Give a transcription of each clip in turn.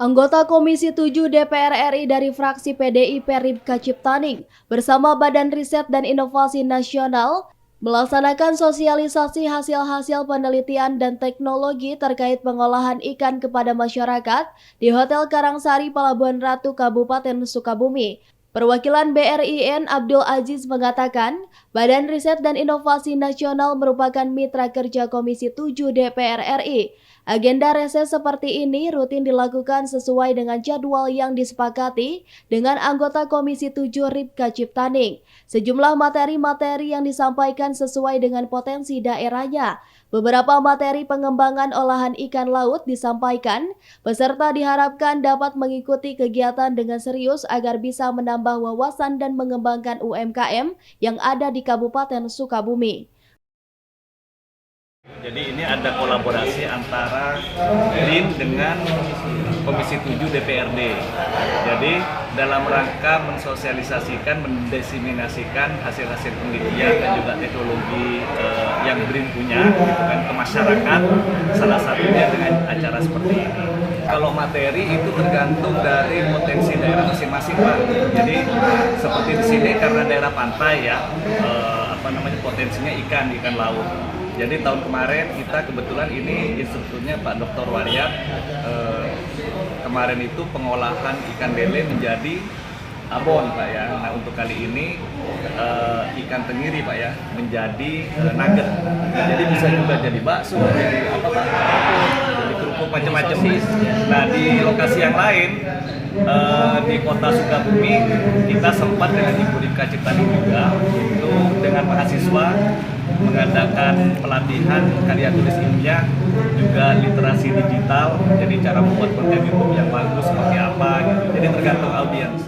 Anggota Komisi 7 DPR RI dari fraksi PDIP Ripka Ciptaning bersama Badan Riset dan Inovasi Nasional melaksanakan sosialisasi hasil-hasil penelitian dan teknologi terkait pengolahan ikan kepada masyarakat di Hotel Karangsari Pelabuhan Ratu Kabupaten Sukabumi. Perwakilan BRIN Abdul Aziz mengatakan, Badan Riset dan Inovasi Nasional merupakan mitra kerja Komisi 7 DPR RI. Agenda reses seperti ini rutin dilakukan sesuai dengan jadwal yang disepakati dengan anggota Komisi 7 Ripka Ciptaning. Sejumlah materi-materi yang disampaikan sesuai dengan potensi daerahnya. Beberapa materi pengembangan olahan ikan laut disampaikan, peserta diharapkan dapat mengikuti kegiatan dengan serius agar bisa menambah wawasan dan mengembangkan UMKM yang ada di Kabupaten Sukabumi. Jadi ini ada kolaborasi antara BRIN dengan Komisi 7 DPRD. Jadi dalam rangka mensosialisasikan, mendiseminasikan hasil-hasil penelitian dan juga teknologi yang BRIN punya gitu kan, ke masyarakat, salah satunya dengan acara seperti ini. Kalau materi itu tergantung dari potensi daerah masing-masing, Pak. Jadi seperti di sini karena daerah pantai ya, potensinya ikan laut. Jadi tahun kemarin kita kebetulan ini instrukturnya Pak Dr. Waryat, kemarin itu pengolahan ikan lele menjadi abon Pak ya. Nah untuk kali ini ikan tenggiri Pak ya menjadi nugget. Jadi bisa juga jadi bakso, jadi apa Pak? Jadi kerupuk macam-macam. Nah di lokasi yang lain di kota Sukabumi kita sempat dengan Ibu Ripka Ciptaning juga untuk dengan mahasiswa mengadakan pelatihan karya tulis ilmiah, juga literasi digital, jadi cara membuat konten YouTube yang bagus seperti apa gitu. Jadi tergantung audiens.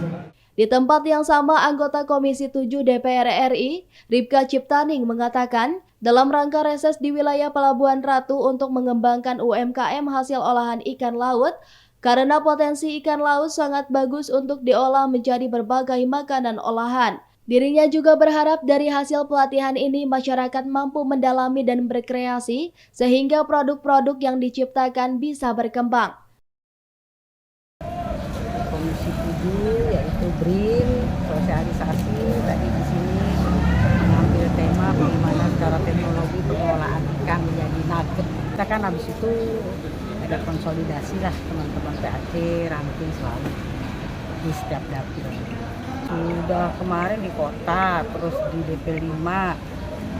Di tempat yang sama, anggota Komisi 7 DPR RI, Ripka Ciptaning mengatakan, dalam rangka reses di wilayah Pelabuhan Ratu untuk mengembangkan UMKM hasil olahan ikan laut, karena potensi ikan laut sangat bagus untuk diolah menjadi berbagai makanan olahan. Dirinya juga berharap dari hasil pelatihan ini masyarakat mampu mendalami dan berkreasi sehingga produk-produk yang diciptakan bisa berkembang. Komisi 7 yaitu BRIN sosialisasi tadi di sini mengambil tema bagaimana secara teknologi pengolahan ikan menjadi nugget. Kita kan habis itu ada konsolidasi lah teman-teman PAC ranting selalu di setiap dapil. Sudah kemarin di kota, terus di DP5,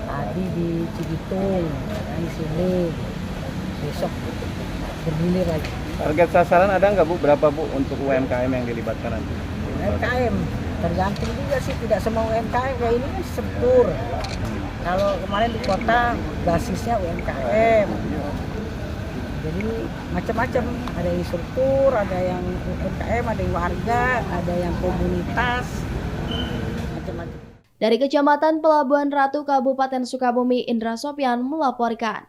tadi di Cibitung, di sini, besok bergilir lagi. Target sasaran ada nggak Bu? Berapa Bu untuk UMKM yang dilibatkan nanti? UMKM, tergantung juga sih, tidak semua UMKM kayak ini kan struktur. Kalau kemarin di kota basisnya UMKM. Jadi macam-macam, ada yang struktur, ada yang UMKM, ada yang warga, ada yang komunitas, macam-macam. Dari Kecamatan Pelabuhan Ratu Kabupaten Sukabumi, Indra Sopyan melaporkan.